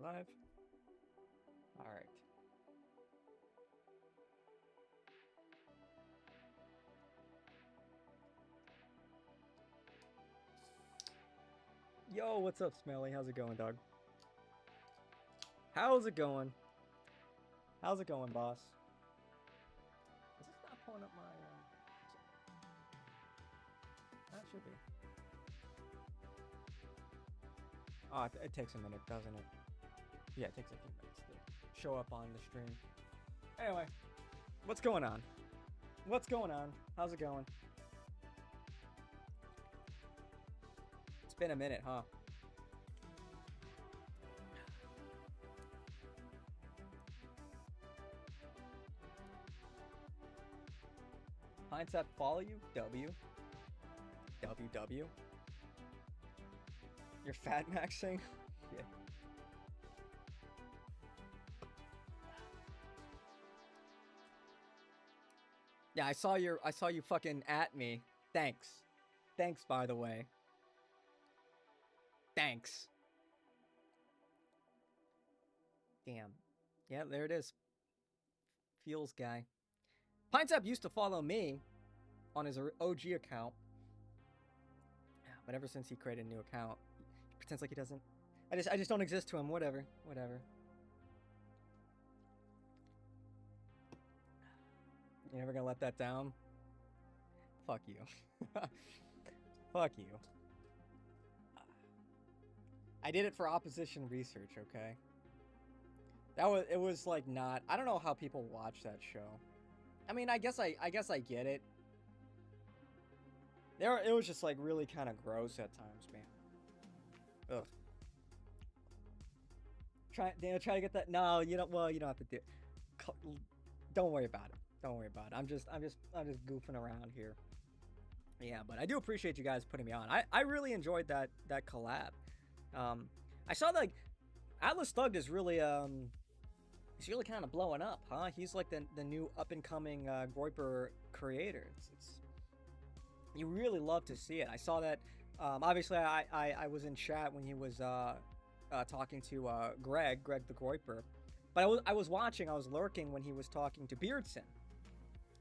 Live. All right. Yo, what's up, Smelly? How's it going, dog? How's it going? How's it going, boss? Is this not pulling up my? That should be. Oh, it takes a minute, doesn't it? Yeah, it takes a few minutes to show up on the stream. Anyway, what's going on? What's going on? How's it going? It's been a minute, huh? Hindsight follow you? W. WW. You're fat maxing? Yeah. Yeah, I saw you fucking at me. Thanks. Thanks, by the way. Thanks. Damn. Yeah, there it is. Feels guy. PineTap used to follow me on his OG account. But ever since he created a new account, he pretends like he doesn't. I just don't exist to him. Whatever. You're never gonna let that down? Fuck you. Fuck you. I did it for opposition research, okay? It was like not. I don't know how people watch that show. I mean, I guess I get it. It was just like really kind of gross at times, man. Ugh. Try to get that. No, you don't. Well, you don't have to do it. Don't worry about it. Don't worry about it. I'm just goofing around here. Yeah, but I do appreciate you guys putting me on. I really enjoyed that collab. I saw like Atlas Thugged is really he's really kind of blowing up, huh? He's like the new up and coming Groiper creator. It's you really love to see it. I saw that. Obviously, I was in chat when he was talking to Greg the Groiper, but I was watching. I was lurking when he was talking to Beardson.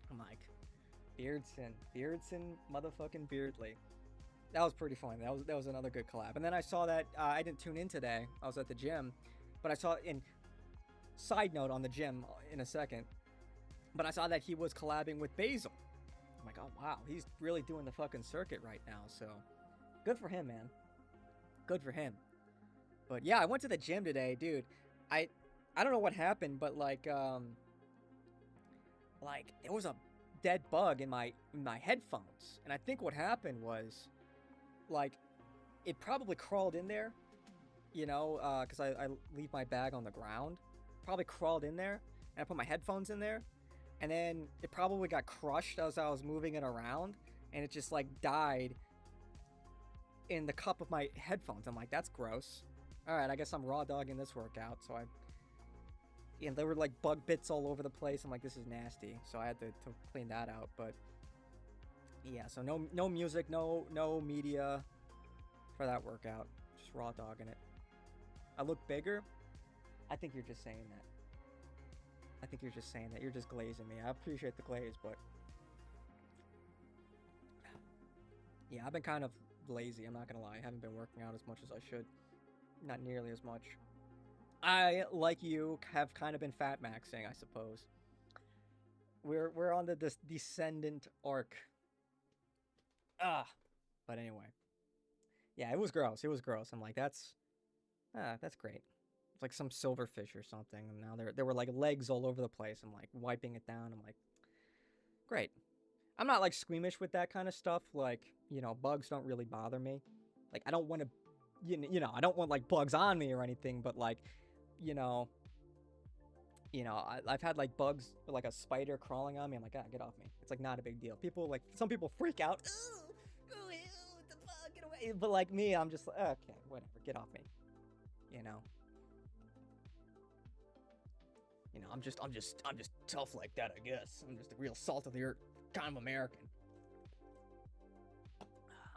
I'm like, Beardson, motherfucking Beardly. That was pretty funny. That was another good collab. And then I saw that I didn't tune in today. I was at the gym, but I saw in side note on the gym in a second. But I saw that he was collabing with Basil. I'm like, oh wow, he's really doing the fucking circuit right now. So good for him, man. Good for him. But yeah, I went to the gym today, dude. I don't know what happened, but like there was a dead bug in my headphones, and I think what happened was like it probably crawled in there, you know, because I leave my bag on the ground. Probably crawled in there, and I put my headphones in there, and then it probably got crushed as I was moving it around, and it just like died in the cup of my headphones. I'm like, that's gross. All right, I guess I'm raw dogging this workout. So and there were like bug bits all over the place. I'm like, this is nasty. So I had to clean that out. But yeah, so no music, no media for that workout. Just raw dogging it. I look bigger. I think you're just saying that. You're just glazing me. I appreciate the glaze, but yeah, I've been kind of lazy. I'm not gonna lie. I haven't been working out as much as I should. Not nearly as much. I, like you, have kind of been fat maxing, I suppose. We're on the descendant arc. But anyway. Yeah, it was gross. I'm like, that's great. It's like some silverfish or something, and now there were like legs all over the place. I'm like wiping it down. I'm like, great. I'm not like squeamish with that kind of stuff. Like, you know, bugs don't really bother me. Like, I don't want to, you know, I don't want like bugs on me or anything, but like, you know, I've had like bugs, like a spider crawling on me. I'm like, get off me. It's like not a big deal. Some people freak out. Ooh, what the fuck, get away. But like me, I'm just like, okay, whatever, get off me. You know, I'm just tough like that, I guess. I'm just a real salt of the earth kind of American.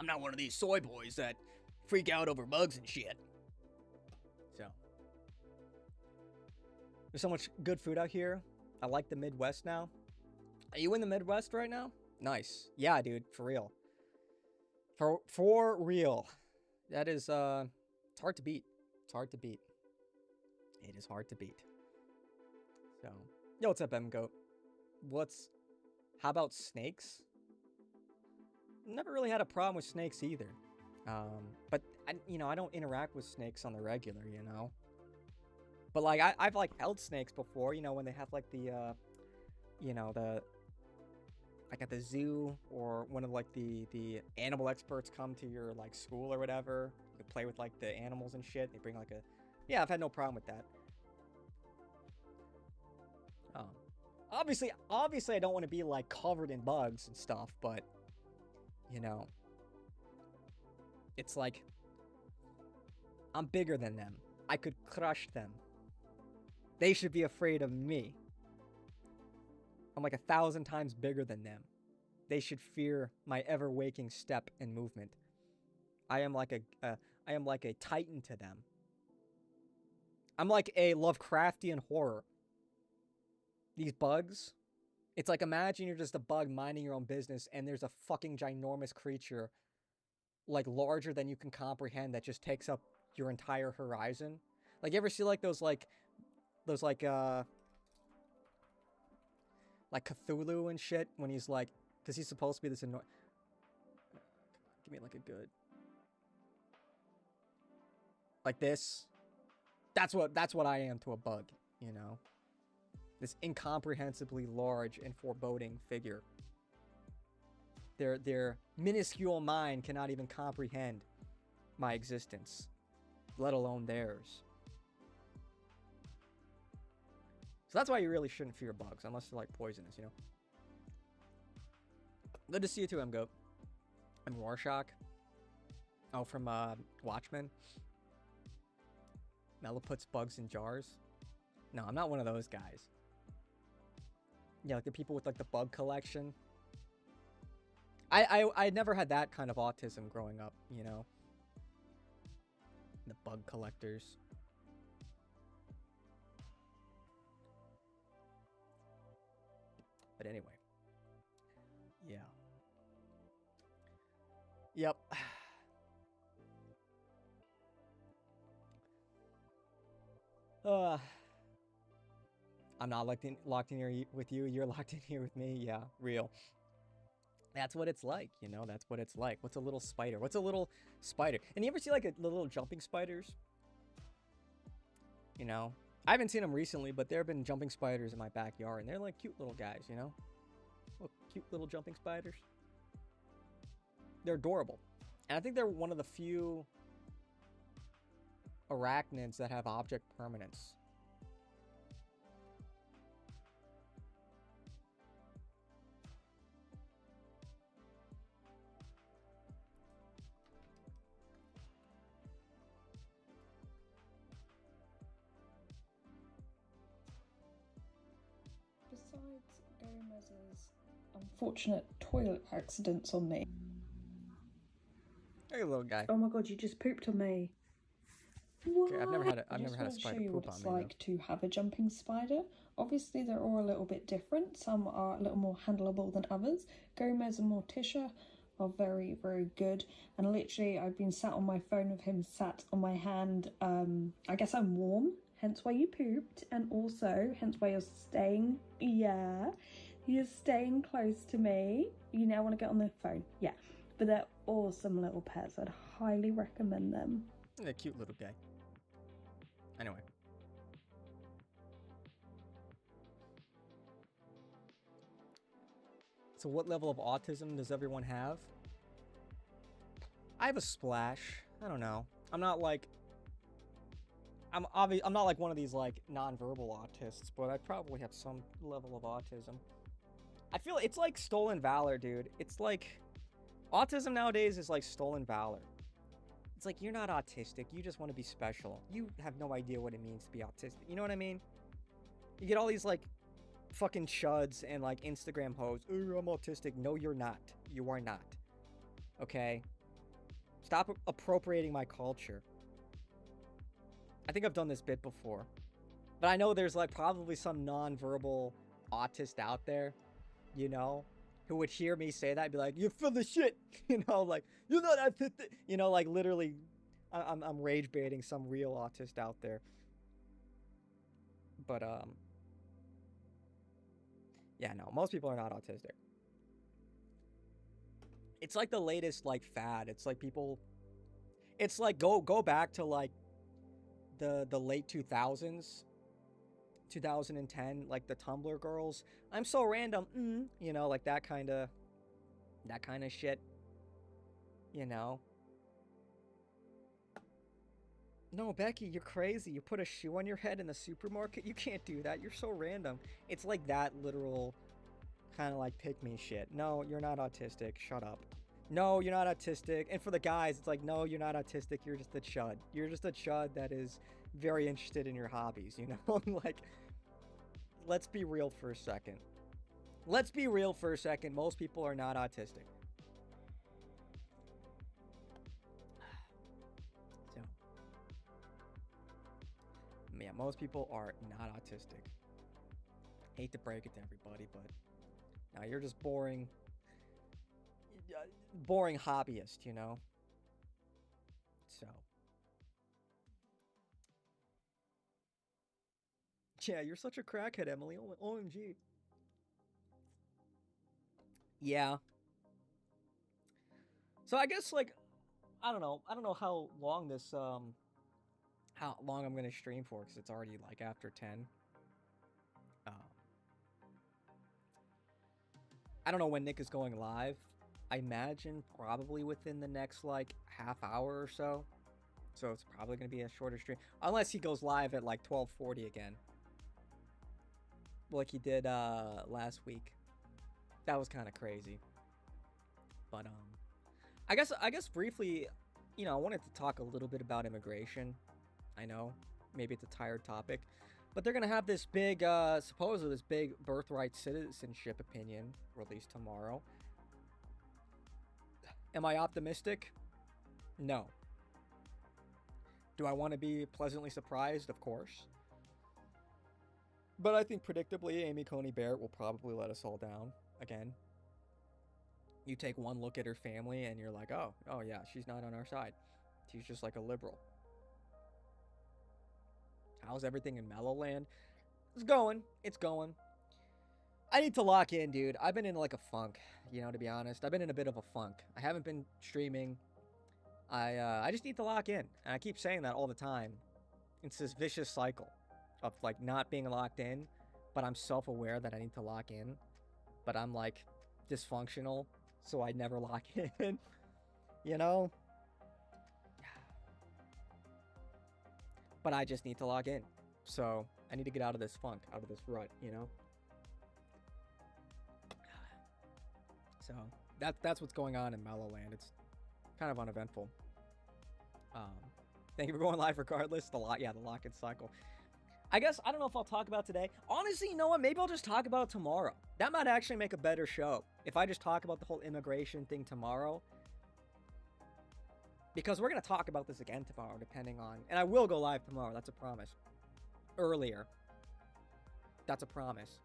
I'm not one of these soy boys that freak out over bugs and shit. So, There's so much good food out here. I like the Midwest now. Are you in the Midwest right now? Nice. Yeah, dude, for real. For real. That is it's hard to beat. It's hard to beat. It is hard to beat. So, yo, what's up, MGoat? How about snakes? Never really had a problem with snakes either. But I don't interact with snakes on the regular, you know. But like I've like held snakes before, you know, when they have like the like at the zoo, or one of like the animal experts come to your like school or whatever. You can play with like the animals and shit. They bring like yeah, I've had no problem with that. Obviously I don't want to be like covered in bugs and stuff, but you know, it's like I'm bigger than them. I could crush them. They should be afraid of me. I'm like 1,000 times bigger than them. They should fear my ever-waking step and movement. I am like a titan to them. I'm like a Lovecraftian horror. These bugs, it's like, imagine you're just a bug minding your own business and there's a fucking ginormous creature like larger than you can comprehend that just takes up your entire horizon. Like, you ever see like those like Cthulhu and shit, when he's like, because he's supposed to be this annoying. Give me like a good, like this. That's what I am to a bug, you know. This incomprehensibly large and foreboding figure. Their minuscule mind cannot even comprehend my existence, let alone theirs. So that's why you really shouldn't fear bugs, unless they're like poisonous, you know? Good to see you too, MGoat. I'm Rorschach. Oh, from Watchmen. Mela puts bugs in jars. No, I'm not one of those guys. Yeah, like the people with like the bug collection. I never had that kind of autism growing up, you know? The bug collectors. But anyway. Yeah. Yep. I'm not locked in here with you. You're locked in here with me. Yeah, real. That's what it's like, you know? That's what it's like. What's a little spider? What's a little spider? And you ever see like the little jumping spiders? You know? I haven't seen them recently, but there have been jumping spiders in my backyard, and they're like cute little guys, you know? Cute little jumping spiders. They're adorable. And I think they're one of the few arachnids that have object permanence. Besides Gomez's unfortunate toilet accidents on me. Hey, little guy. Oh my god, you just pooped on me. Okay, I've never had a spider poop on me. I just want to show you what it's like to have a jumping spider. Obviously, they're all a little bit different. Some are a little more handleable than others. Gomez and Morticia are very, very good. And literally, I've been sat on my phone with him sat on my hand. I guess I'm warm, hence why you pooped. And also, hence why you're staying. Yeah, you're staying close to me. You now want to get on the phone. Yeah, but they're awesome little pets. I'd highly recommend them. They're a cute little guy. Anyway. So what level of autism does everyone have? I have a splash. I don't know. I'm not like I'm not like one of these like non-verbal autists, but I probably have some level of autism. I feel it's like stolen valor, dude. It's like autism nowadays is like stolen valor. It's like, you're not autistic, you just want to be special. You have no idea what it means to be autistic. You know what I mean? You get all these like fucking chuds and like Instagram hoes. Oh, I'm autistic. No, you're not. You are not. Okay? Stop appropriating my culture. I think I've done this bit before. But I know there's like probably some nonverbal autist out there, you know, who would hear me say that and be like, "You're full of shit," like you're not autistic, like literally, I'm rage baiting some real autist out there. But yeah, no, most people are not autistic. It's like the latest like fad. It's like people. It's like go back to like the late 2000s, 2010, like the Tumblr girls. I'm so random, like that kind of shit. You know. No, Becky, you're crazy. You put a shoe on your head in the supermarket. You can't do that. You're so random. It's like that literal kind of like pick me shit. No, you're not autistic. Shut up. No, you're not autistic. And for the guys, it's like, no, you're not autistic. You're just a chud. You're just a chud that is very interested in your hobbies, like, let's be real for a second. Let's be real for a second. Most people are not autistic. So, yeah, most people are not autistic. Hate to break it to everybody, but now you're just boring hobbyist, So. Yeah, you're such a crackhead, Emily. OMG. Yeah. So I guess like I don't know how long I'm gonna stream for because it's already like after 10. Um, I don't know when Nick is going live. I imagine probably within the next like half hour or so. So it's probably gonna be a shorter stream unless he goes live at like 12:40 again, like he did last week. That was kind of crazy. But I guess briefly, I wanted to talk a little bit about immigration. I know maybe it's a tired topic, but they're gonna have this big, supposedly this big birthright citizenship opinion released tomorrow. Am I optimistic? No. Do I want to be pleasantly surprised? Of course. But I think predictably, Amy Coney Barrett will probably let us all down again. You take one look at her family and you're like, oh yeah, she's not on our side. She's just like a liberal. How's everything in Mellowland? It's going. I need to lock in, dude. I've been in like a funk, to be honest. I've been in a bit of a funk. I haven't been streaming. I just need to lock in. And I keep saying that all the time. It's this vicious cycle of like not being locked in, but I'm self-aware that I need to lock in. But I'm like dysfunctional, so I never lock in. But I just need to log in. So I need to get out of this funk, out of this rut, So that's what's going on in Mellowland. It's kind of uneventful. Thank you for going live regardless. The lock-in cycle. I guess, I don't know if I'll talk about today. Honestly, you know what? Maybe I'll just talk about it tomorrow. That might actually make a better show. If I just talk about the whole immigration thing tomorrow. Because we're going to talk about this again tomorrow, depending on... And I will go live tomorrow, that's a promise. Earlier. That's a promise.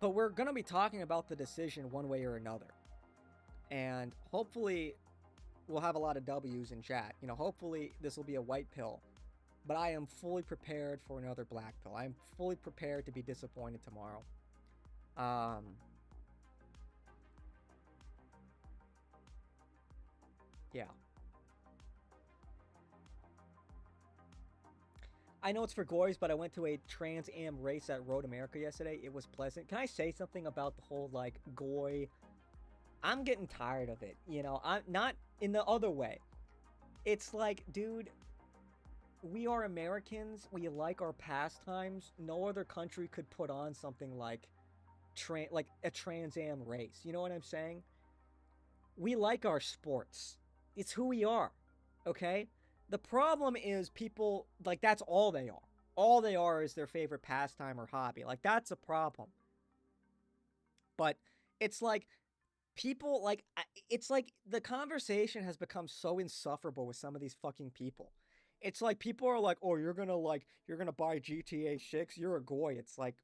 But we're going to be talking about the decision one way or another. And hopefully, we'll have a lot of W's in chat. Hopefully, this will be a white pill. But I am fully prepared for another black pill. I am fully prepared to be disappointed tomorrow. Yeah. I know it's for goys, but I went to a Trans Am race at Road America yesterday. It was pleasant. Can I say something about the whole, like, goy? I'm getting tired of it, I'm not in the other way. It's like, dude, we are Americans. We like our pastimes. No other country could put on something like a Trans Am race. You know what I'm saying? We like our sports. It's who we are, okay? The problem is people, like, that's all they are. All they are is their favorite pastime or hobby. Like, that's a problem. But it's like, people, like, it's like the conversation has become so insufferable with some of these fucking people. it's like people are like, oh, you're gonna buy GTA 6, you're a goy. It's like,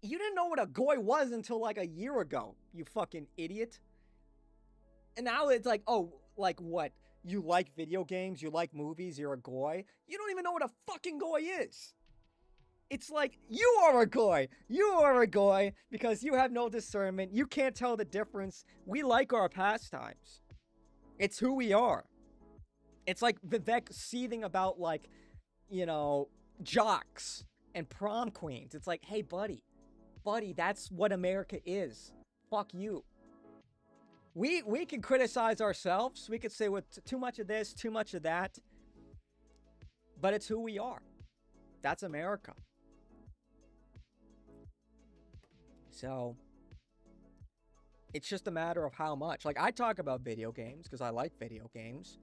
you didn't know what a goy was until like a year ago, you fucking idiot. And now it's like, oh, like what? You like video games, you like movies, you're a goy. You don't even know what a fucking goy is. It's like, you are a goy. You are a goy because you have no discernment. You can't tell the difference. We like our pastimes. It's who we are. It's like Vivek seething about, like, you know, jocks and prom queens. It's like, hey, buddy, that's what America is. Fuck you. We can criticize ourselves. We could say with too much of this, too much of that. But it's who we are. That's America. So it's just a matter of how much. Like, I talk about video games because I like video games.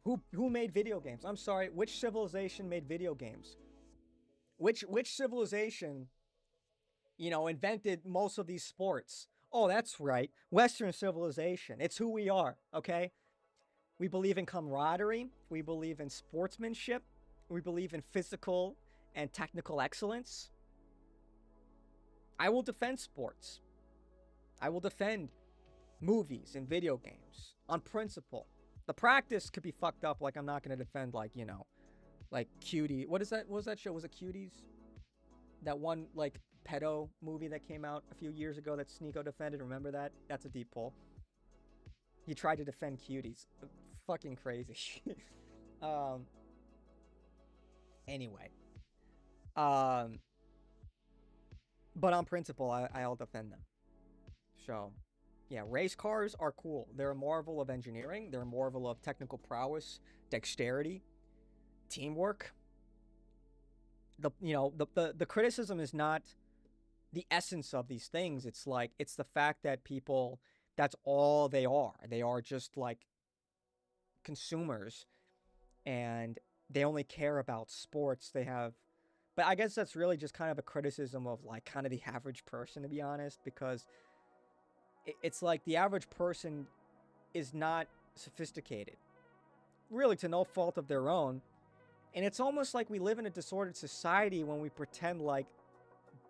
Who made video games? I'm sorry, which civilization made video games? Which civilization, you know, invented most of these sports? Oh, that's right. Western civilization. It's who we are, okay? We believe in camaraderie. We believe in sportsmanship. We believe in physical and technical excellence. I will defend sports. I will defend movies and video games on principle. The practice could be fucked up. Like, I'm not going to defend, like, you know, like Cutie. What is that? What was that show? Was it Cuties? That one, like, pedo movie that came out a few years ago that Sneeko defended. Remember that? That's a deep pull. He tried to defend Cuties. Fucking crazy. Anyway. But on principle, I'll defend them. So, yeah, race cars are cool. They're a marvel of engineering. They're a marvel of technical prowess, dexterity, teamwork. The criticism is not the essence of these things. It's like, it's the fact that people, that's all they are. They are just like consumers, and they only care about sports. But I guess that's really just kind of a criticism of, like, kind of the average person, to be honest, because it's like the average person is not sophisticated, really, to no fault of their own. And it's almost like we live in a disordered society when we pretend like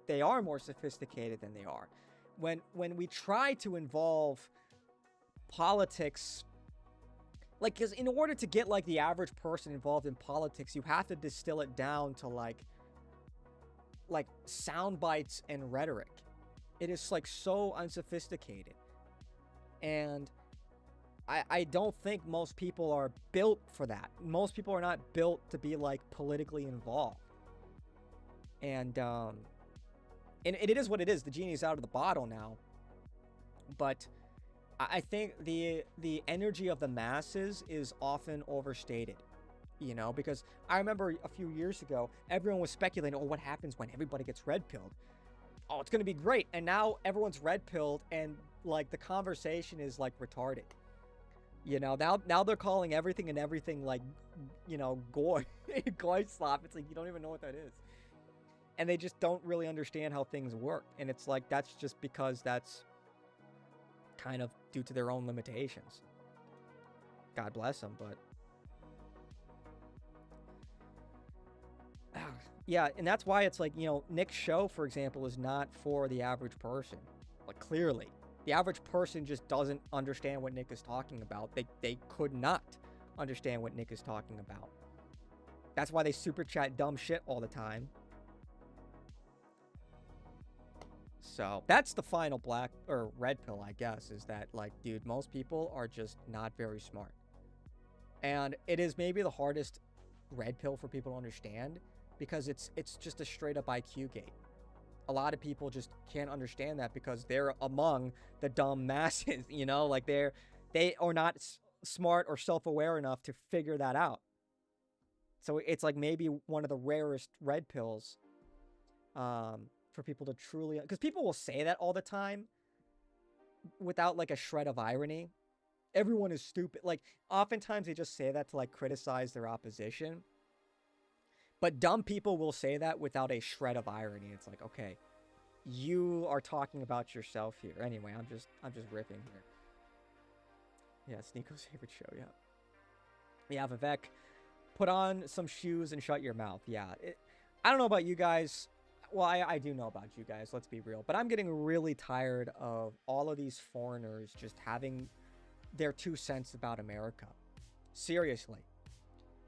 they are more sophisticated than they are. When we try to involve politics, like, because in order to get, like, the average person involved in politics, you have to distill it down to, like sound bites and rhetoric. It is, like, so unsophisticated. And I don't think most people are built for that. Most people are not built to be, like, politically involved. And it is what it is. The genie's out of the bottle now. But I think the energy of the masses is often overstated. You know, because I remember a few years ago, everyone was speculating, oh, what happens when everybody gets red-pilled? Oh, it's going to be great. And now everyone's red-pilled, and, like, the conversation is, like, retarded. You know, now they're calling everything and everything, like, you know, goy. Goy slop. It's like, you don't even know what that is. And they just don't really understand how things work. And it's like, that's just because that's kind of due to their own limitations. God bless them, but... Yeah, and that's why it's like, you know, Nick's show, for example, is not for the average person. Like, clearly. The average person just doesn't understand what Nick is talking about. They could not understand what Nick is talking about. That's why they super chat dumb shit all the time. So, that's the final black or red pill, I guess, is that, like, dude, most people are just not very smart. And it is maybe the hardest red pill for people to understand, because it's just a straight up IQ gate. A lot of people just can't understand that because they're among the dumb masses, you know, like they are not smart or self-aware enough to figure that out. So it's like maybe one of the rarest red pills for people to truly, because people will say that all the time without, like, a shred of irony. Everyone is stupid. Like, oftentimes they just say that to, like, criticize their opposition. But dumb people will say that without a shred of irony. It's like, okay, you are talking about yourself here. Anyway, I'm just riffing here. Yeah, Sneeko's favorite show, yeah. Yeah, Vivek. put on some shoes and shut your mouth. Yeah. I don't know about you guys. Well, I do know about you guys, let's be real. But I'm getting really tired of all of these foreigners just having their 2 cents about America. Seriously.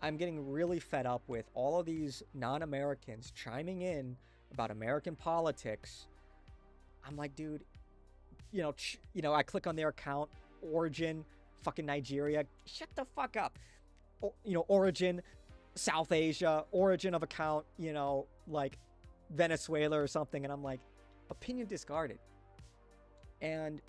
I'm getting really fed up with all of these non-Americans chiming in about American politics. I'm like, dude, I click on their account, Origin, fucking Nigeria. Shut the fuck up. Origin, South Asia, origin of account, like Venezuela or something. And I'm like, opinion discarded. And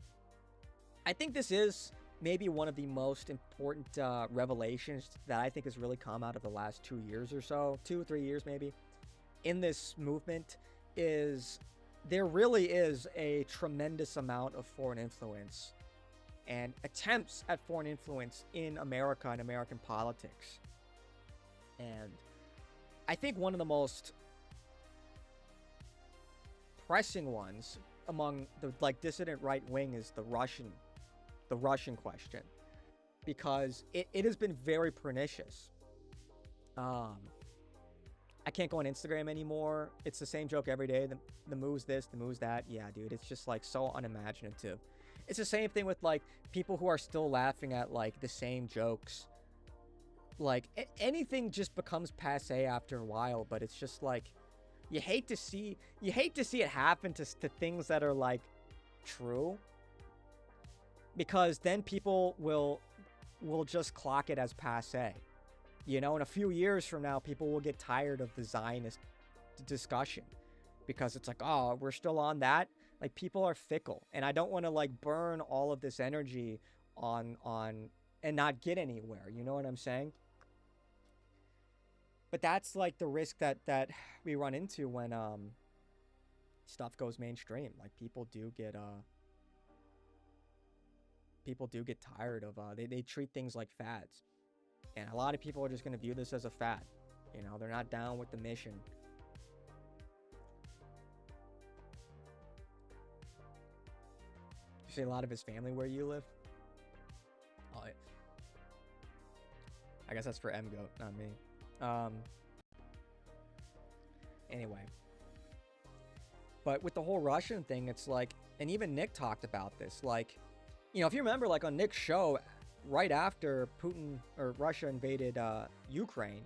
I think this is maybe one of the most important revelations that I think has really come out of the last 2 years or so, 2 or 3 years maybe, in this movement, is there really is a tremendous amount of foreign influence and attempts at foreign influence in America and American politics. And I think one of the most pressing ones among the dissident right wing is the Russian question, because it has been very pernicious. I can't go on Instagram anymore. It's the same joke every day. The move's this, the move's that. Yeah, dude, it's just like so unimaginative. It's the same thing with like people who are still laughing at like the same jokes. Like anything just becomes passe after a while, but it's just like you hate to see it happen to things that are like true, because then people will just clock it as passe. In a few years from now, people will get tired of the Zionist discussion because it's like, oh, we're still on that. Like, people are fickle, and I don't want to like burn all of this energy on and not get anywhere. You know what I'm saying? But that's like the risk that we run into when stuff goes mainstream. Like, people do get tired of they treat things like fads. And a lot of people are just going to view this as a fad. They're not down with the mission. You see a lot of his family where you live? Oh, I guess that's for M-Goat, not me. Anyway. But with the whole Russian thing, it's like, and even Nick talked about this, like, if you remember, like on Nick's show, right after Putin or Russia invaded Ukraine,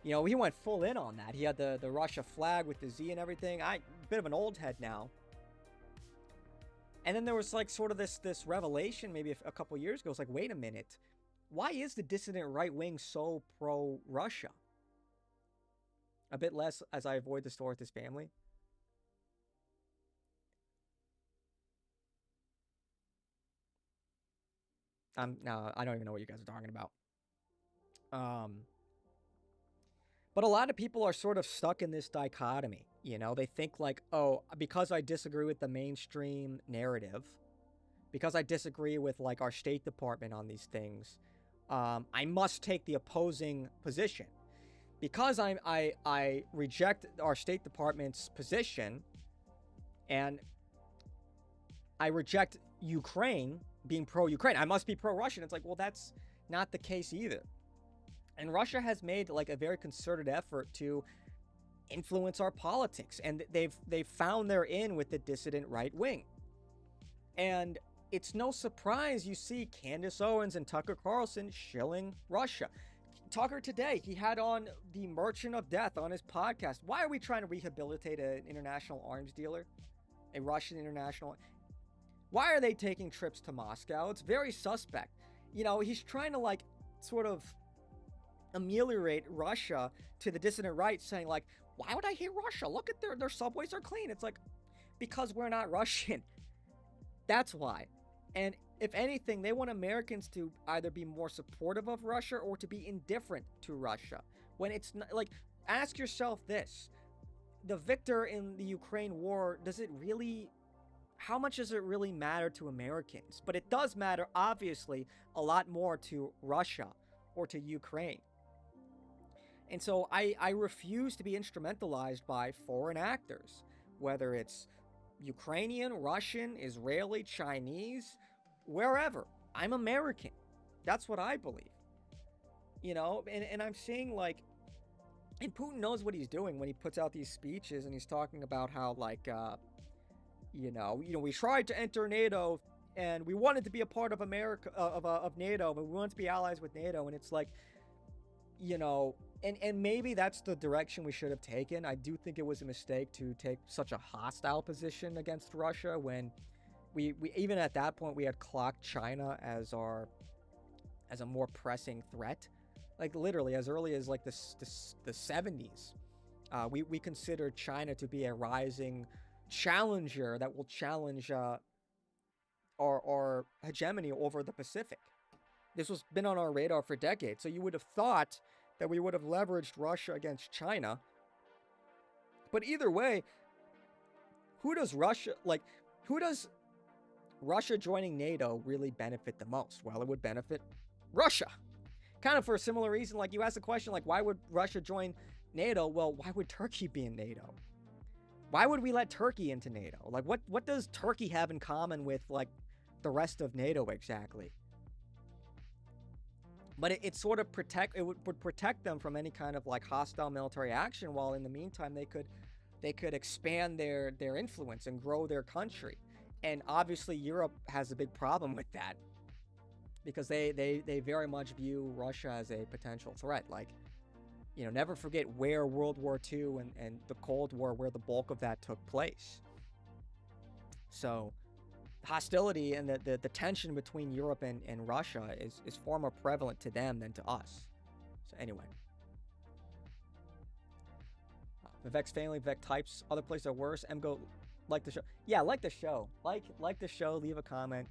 he went full in on that. He had the Russia flag with the Z and everything. Bit of an old head now. And then there was like sort of this revelation maybe a couple years ago. It's like, wait a minute. Why is the dissident right wing so pro-Russia? A bit less as I avoid the store with his family. No, I don't even know what you guys are talking about. But a lot of people are sort of stuck in this dichotomy. They think like, oh, because I disagree with the mainstream narrative, because I disagree with like our State Department on these things, I must take the opposing position. Because I reject our State Department's position, and I reject Ukraine being pro-Ukraine, I must be pro-Russian. It's like, well, that's not the case either. And Russia has made like a very concerted effort to influence our politics, and they've found their in with the dissident right wing. And it's no surprise you see Candace Owens and Tucker Carlson shilling Russia. Tucker today, he had on the Merchant of Death on his podcast. Why are we trying to rehabilitate an international arms dealer? A Russian international? Why are they taking trips to Moscow? It's very suspect. He's trying to like sort of ameliorate Russia to the dissident right, saying like, why would I hate Russia? Look at their subways are clean. It's like, because we're not Russian. That's why. And if anything, they want Americans to either be more supportive of Russia or to be indifferent to Russia. When it's not, like, ask yourself this. The victor in the Ukraine war, how much does it really matter to Americans? But it does matter, obviously, a lot more to Russia or to Ukraine. And so I refuse to be instrumentalized by foreign actors, whether it's Ukrainian, Russian, Israeli, Chinese, wherever. I'm American. That's what I believe. And I'm seeing like, and Putin knows what he's doing when he puts out these speeches and he's talking about how like, we tried to enter NATO and we wanted to be a part of America, of NATO, but we wanted to be allies with NATO. And it's like, and maybe that's the direction we should have taken. I do think it was a mistake to take such a hostile position against Russia when we even at that point we had clocked China as a more pressing threat. Like literally as early as like the 70s, we considered China to be a rising challenger that will challenge our hegemony over the Pacific. This was been on our radar for decades. So you would have thought that we would have leveraged Russia against China. But either way, who does Russia joining NATO really benefit the most? Well, it would benefit Russia. Kind of for a similar reason, like you asked the question, like, why would Russia join NATO? Well, why would Turkey be in NATO? Why would we let Turkey into NATO? Like, what does Turkey have in common with, like, the rest of NATO exactly? But it sort of would protect them from any kind of, like, hostile military action, while in the meantime they could expand their influence and grow their country. And obviously Europe has a big problem with that, because they very much view Russia as a potential threat. Like, never forget where World War II and the Cold War, where the bulk of that took place. So hostility and the tension between Europe and Russia is far more prevalent to them than to us. So anyway. Vivek's family, Vivek types, other places are worse. Mgo, like the show. Yeah, like the show. Like the show, leave a comment.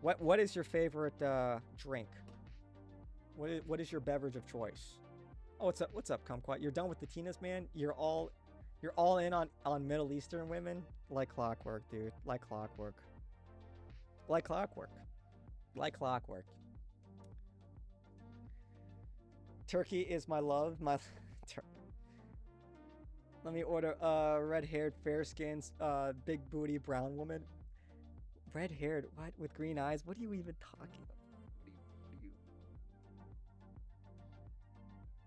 What is your favorite drink? What is your beverage of choice? Oh, what's up, Kumquat? You're done with the Tinas, man? You're all in on Middle Eastern women? Like clockwork, dude. Like clockwork. Like clockwork. Like clockwork. Turkey is my love. Let me order red-haired, fair-skinned, big booty brown woman. Red-haired, what? With green eyes? What are you even talking about?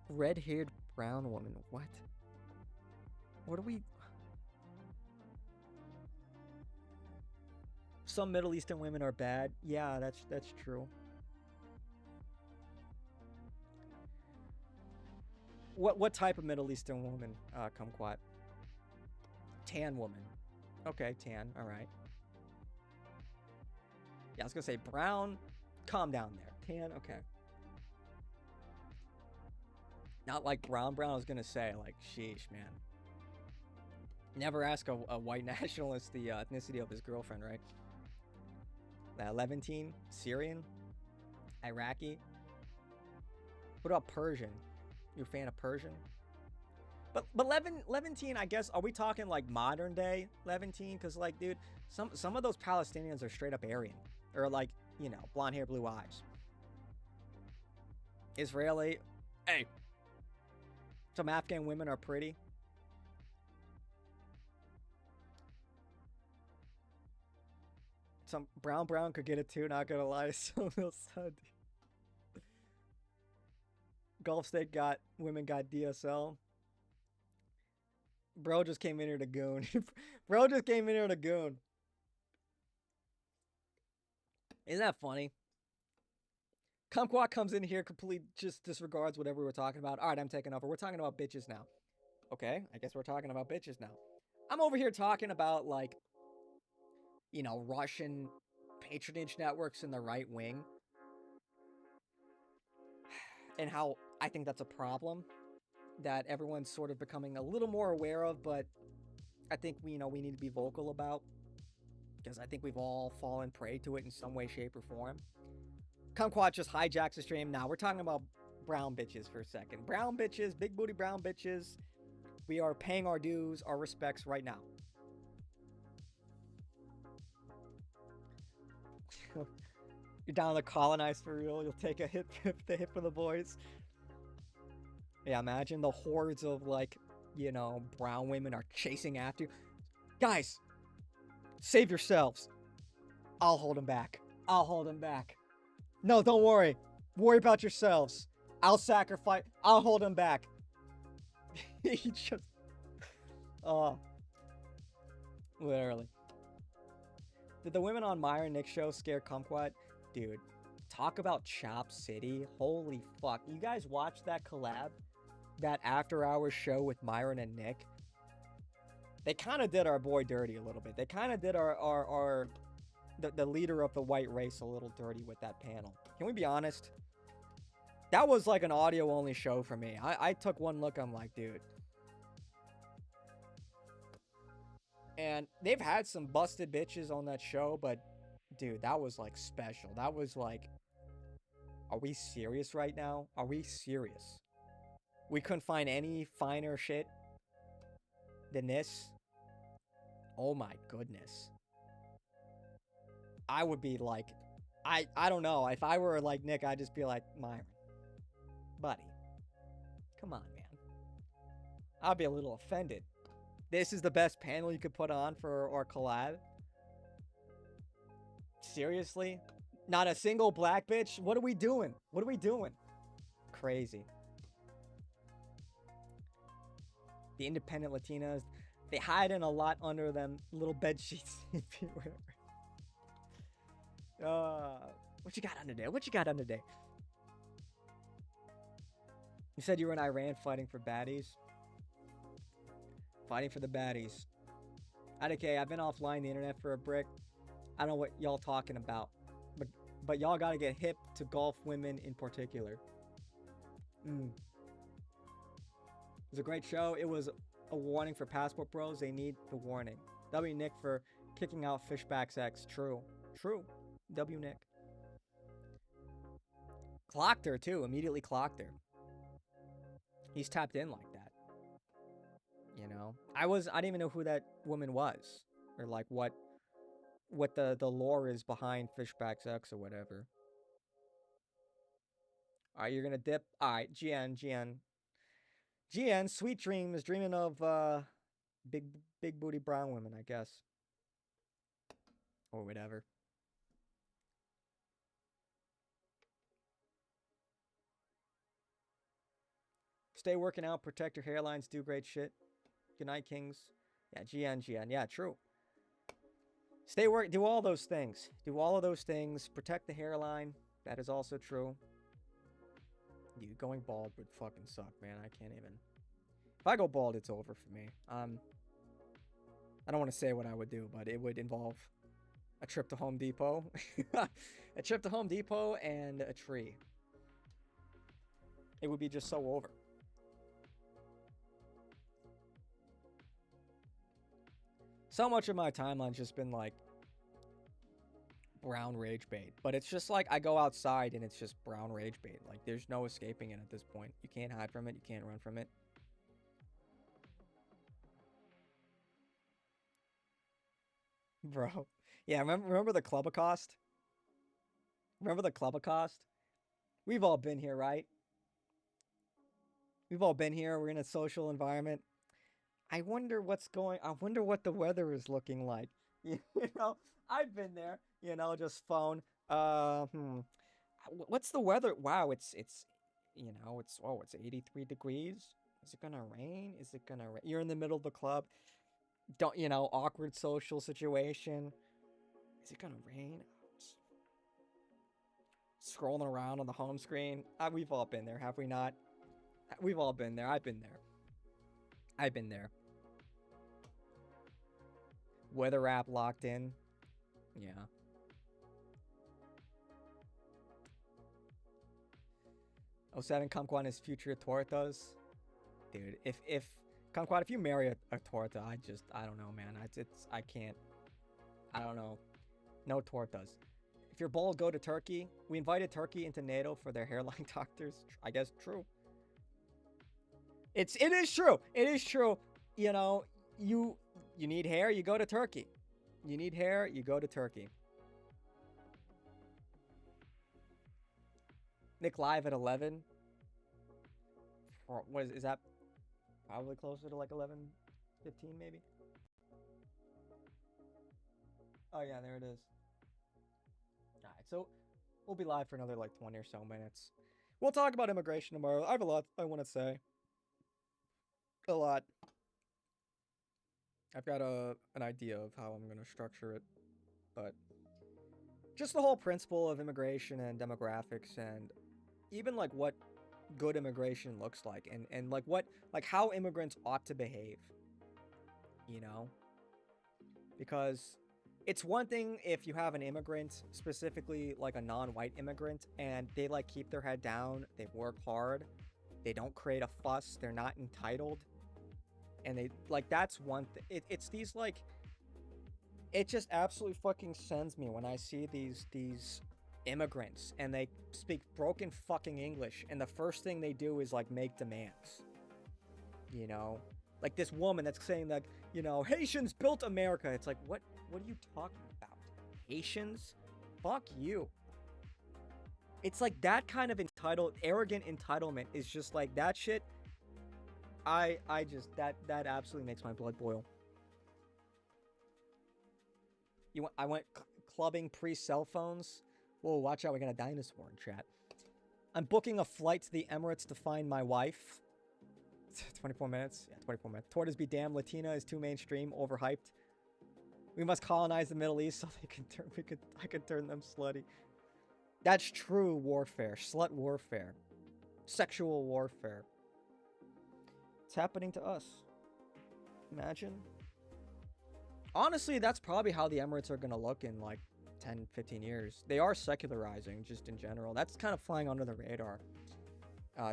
Red-haired brown woman, what? What are we... Some Middle Eastern women are bad. Yeah, that's true. What type of Middle Eastern woman, Kumquat? Tan woman. Okay, tan, alright. Yeah, I was gonna say brown. Calm down there. Tan, okay. Not like brown. I was gonna say, like, sheesh, man. Never ask a white nationalist the ethnicity of his girlfriend, right? Levantine, Syrian, Iraqi. What about Persian? You a fan of Persian? But Levantine, I guess, are we talking like modern day Levantine? Because, like, dude, some of those Palestinians are straight up Aryan. Or, like, blonde hair, blue eyes. Israeli, hey. Some Afghan women are pretty. Some brown could get it too, not gonna lie. So Gulf State women got DSL. Bro just came in here to goon. Bro just came in here to goon. Isn't that funny? Kumquat comes in here, completely just disregards whatever we were talking about. All right, I'm taking over. We're talking about bitches now. Okay, I guess we're talking about bitches now. I'm over here talking about, like, Russian patronage networks in the right wing. And how I think that's a problem that everyone's sort of becoming a little more aware of, but I think we need to be vocal about, because I think we've all fallen prey to it in some way, shape, or form. Kumquat just hijacks the stream. Now we're talking about brown bitches for a second. Brown bitches, big booty brown bitches. We are paying our dues, our respects right now. You're down to colonize for real. You'll take a hit for the boys. Yeah, imagine the hordes of, like, brown women are chasing after you. Guys, save yourselves. I'll hold them back. No, don't worry. Worry about yourselves. I'll sacrifice. I'll hold him back. He just. Oh. Literally. Did the women on Myron Nick show scare Kumquat? Dude, talk about Chop City. Holy fuck. You guys watched that collab? That after-hours show with Myron and Nick? They kind of did our boy dirty a little bit. They kind of did the leader of the white race a little dirty with that panel. Can we be honest? That was like an audio-only show for me. I took one look, I'm like, dude. And they've had some busted bitches on that show, but dude, that was like special. That was like, are we serious right now? Are we serious? We couldn't find any finer shit than this. Oh my goodness. I would be like, I don't know. If I were like Nick, I'd just be like, Myron, buddy, come on, man. I'd be a little offended. This is the best panel you could put on for our collab? Seriously? Not a single black bitch? What are we doing? What are we doing? Crazy. The independent Latinas, they hide in a lot under them little bed sheets. What you got on today? What you got on today? You said you were in Iran fighting for baddies. Fighting for the baddies. IDK, I've been offline the internet for a brick. I don't know what y'all talking about. But y'all gotta get hip to golf women in particular. It was a great show. It was a warning for passport bros. They need the warning. W Nick for kicking out Fishback's ex. True. True. W Nick. Clocked her too. Immediately clocked her. He's tapped in like that. You know? I didn't even know who that woman was. Or like what the lore is behind Fishback's ex or whatever. Alright, you're gonna dip. Alright, GN. Sweet dreams, dreaming of big booty brown women, I guess. Or whatever. Stay working out, protect your hairlines, do great shit. Good night, Kings. Yeah, GN. Yeah, true. Do all those things. Do all of those things. Protect the hairline. That is also true. Dude, going bald would fucking suck, man. I can't even. If I go bald, it's over for me. I don't want to say what I would do, but it would involve a trip to Home Depot. A trip to Home Depot and a tree. It would be just so over. So much of my timeline's just been like brown rage bait. But it's just like I go outside and it's just brown rage bait. Like there's no escaping it at this point. You can't hide from it. You can't run from it. Bro. Yeah, remember the club accost? Remember the club accost? We've all been here, right? We've all been here. We're in a social environment. I wonder what the weather is looking like. You know, I've been there, you know, just phone. What's the weather? Wow, it's 83 degrees. Is it gonna rain? You're in the middle of the club. Awkward social situation. Is it gonna rain? Scrolling around on the home screen. We've all been there, have we not? We've all been there. I've been there. Weather app locked in. Yeah. Oh, 07 Kumquat is future tortas. Dude, if Kumquat, if you marry a torta, I don't know, man. I can't. I don't know. No tortas. If you're bold, go to Turkey. We invited Turkey into NATO for their hairline doctors. I guess true. It is true. It is true. You know, you need hair, you go to Turkey. You need hair, you go to Turkey. Nick live at 11. Or what is that? Probably closer to like 11:15 maybe. Oh yeah, there it is. Alright, so we'll be live for another like 20 or so minutes. We'll talk about immigration tomorrow. I have a lot I want to say. A lot. I've got an idea of how I'm going to structure it, but just the whole principle of immigration and demographics, and even like what good immigration looks like, and like what, like how immigrants ought to behave, you know? Because it's one thing if you have an immigrant, specifically like a non-white immigrant, and they like keep their head down, they work hard, they don't create a fuss, they're not entitled, and they like, that's one thing. It's these like, it just absolutely fucking sends me when I see these immigrants and they speak broken fucking English, and the first thing they do is like make demands, you know? Like this woman that's saying that, you know, Haitians built America. It's like, what are you talking about? Haitians? Fuck you. It's like that kind of arrogant entitlement is just like that shit. I just, that absolutely makes my blood boil. I went clubbing pre-cell phones. Whoa, watch out, we got a dinosaur in chat. I'm booking a flight to the Emirates to find my wife. 24 minutes? Yeah, 24 minutes. Tortoise be damned, Latina is too mainstream, overhyped. We must colonize the Middle East so they can I could turn them slutty. That's true warfare. Slut warfare. Sexual warfare. It's happening to us. Imagine. Honestly, that's probably how the Emirates are gonna look in like 10, 15 years. They are secularizing just in general. That's kind of flying under the radar.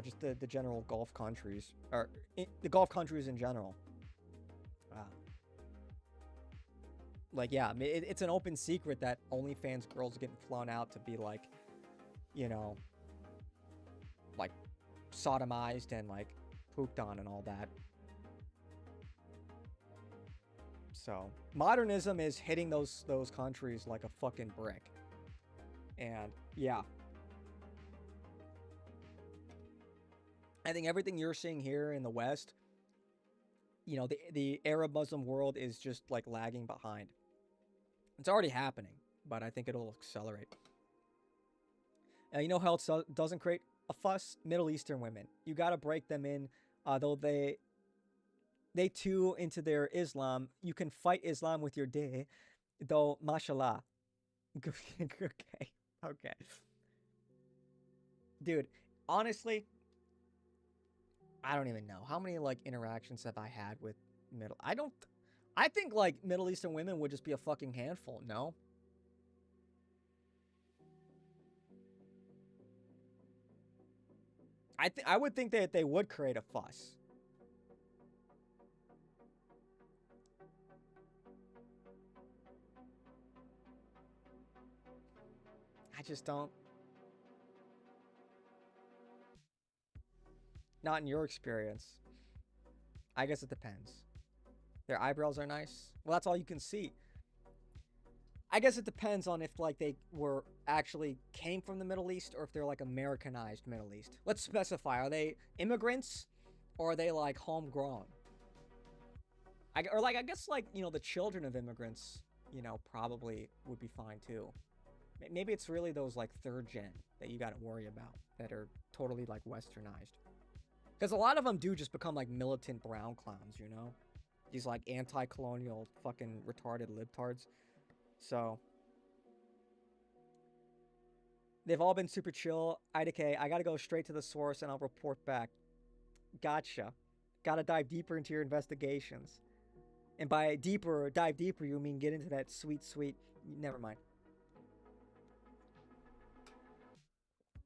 Just the general Gulf countries, or the Gulf countries in general. Like, yeah, I mean, it's an open secret that OnlyFans girls are getting flown out to be like, you know, like sodomized and like pooped on and all that. So modernism is hitting those countries like a fucking brick. And yeah, I think everything you're seeing here in the West, you know, the Arab Muslim world is just like lagging behind. It's already happening, but I think it'll accelerate. You know how it doesn't create a fuss? Middle Eastern women. You got to break them in, though they too into their Islam. You can fight Islam with your day, though, mashallah. Okay. Dude, honestly, I don't even know. How many, like, interactions have I had with I think, like, Middle Eastern women would just be a fucking handful, no? I would think that they would create a fuss. I just don't. Not in your experience. I guess it depends. Their eyebrows are nice. Well, that's all you can see. I guess it depends on if, like, they were actually came from the Middle East or if they're, like, Americanized Middle East. Let's specify. Are they immigrants or are they, like, homegrown? I guess, like, you know, the children of immigrants, you know, probably would be fine, too. Maybe it's really those, like, third gen that you gotta worry about that are totally, like, westernized. Because a lot of them do just become, like, militant brown clowns, you know? These, like, anti-colonial fucking retarded libtards. So, they've all been super chill. IDK, I gotta go straight to the source and I'll report back. Gotcha. Gotta dive deeper into your investigations. And by dive deeper, you mean get into that sweet... Never mind.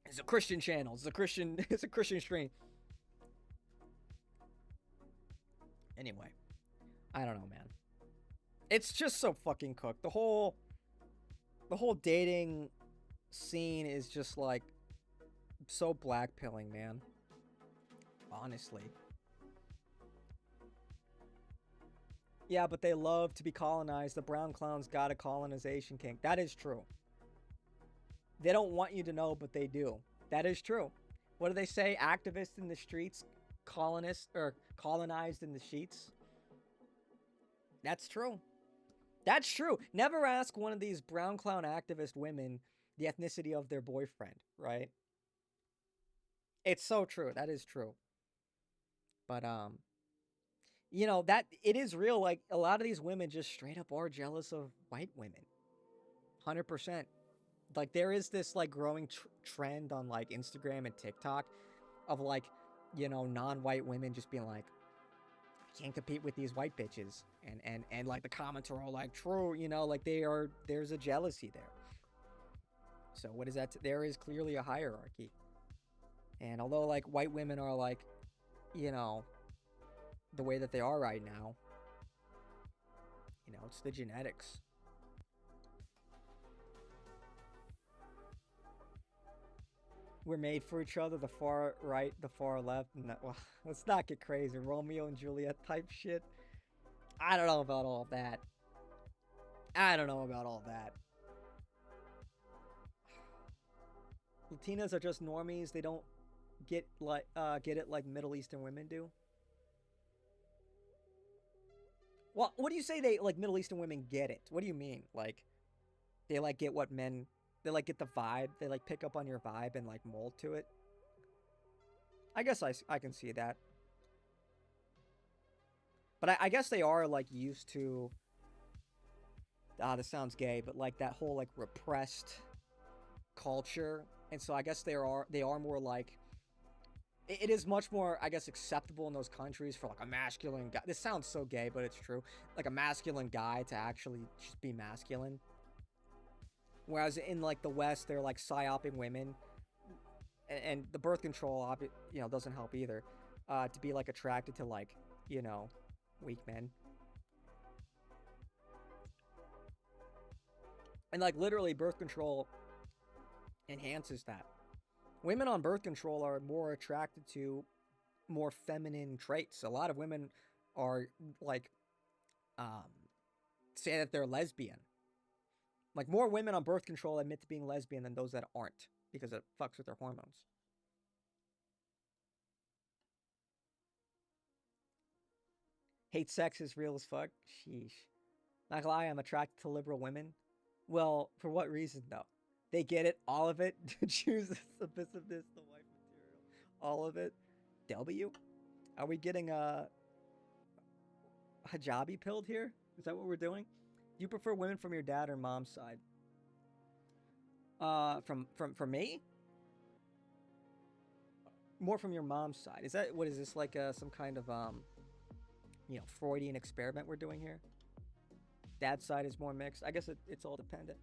It's a Christian channel. It's a Christian stream. Anyway. I don't know, man. It's just so fucking cooked. The whole dating scene is just like so blackpilling, man. Honestly. Yeah, but they love to be colonized. The brown clowns got a colonization kink. That is true. They don't want you to know, but they do. That is true. What do they say? Activists in the streets, colonized in the sheets. That's true. That's true. Never ask one of these brown clown activist women the ethnicity of their boyfriend, right? It's so true. That is true. But you know, that it is real. Like a lot of these women just straight up are jealous of white women. 100%. Like there is this like growing trend on like Instagram and TikTok of like, you know, non-white women just being like, can't compete with these white bitches, and like the comments are all like, true, you know, like there's a jealousy there. So what is that? There is clearly a hierarchy, and although like white women are like, you know, the way that they are right now, you know, it's the genetics. We're made for each other, the far right, the far left, and that, well, let's not get crazy. Romeo and Juliet type shit. I don't know about all that. I don't know about all that. Latinas are just normies. They don't get it like Middle Eastern women do. Well, what do you say they like Middle Eastern women get it? What do you mean? Like they like get what men they like get the vibe. They like pick up on your vibe and like mold to it. I guess I can see that. But I guess they are like used to this sounds gay, but like that whole like repressed culture. And so I guess they are more like it is much more, I guess, acceptable in those countries for like a masculine guy. This sounds so gay, but it's true. Like a masculine guy to actually just be masculine. Whereas in like the West, they're like psyoping women, and the birth control, you know, doesn't help either. To be like attracted to like, you know, weak men, and like literally, birth control enhances that. Women on birth control are more attracted to more feminine traits. A lot of women are like um, say that they're lesbian. Like more women on birth control admit to being lesbian than those that aren't because it fucks with their hormones. Hate sex is real as fuck. Sheesh. Not gonna lie, I'm attracted to liberal women. Well, for what reason though? They get it, all of it. Choose the submissiveness, the wife material, all of it. W? Are we getting hijabi pilled here? Is that what we're doing? Do you prefer women from your dad or mom's side? From me? More from your mom's side. Is that what is this like some kind of you know, Freudian experiment we're doing here? Dad's side is more mixed. I guess it's all dependent.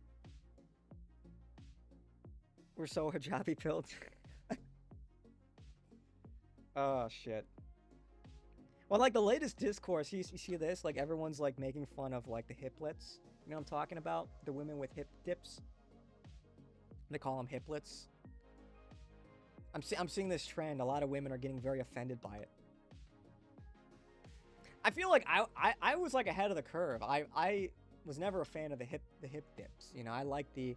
We're so hijabi pilled. Oh shit. Well, like the latest discourse, you see this? Like everyone's like making fun of like the hiplets. You know what I'm talking about? The women with hip dips. They call them hiplets. I'm seeing this trend. A lot of women are getting very offended by it. I feel like I was like ahead of the curve. I was never a fan of the hip dips. You know, I like the,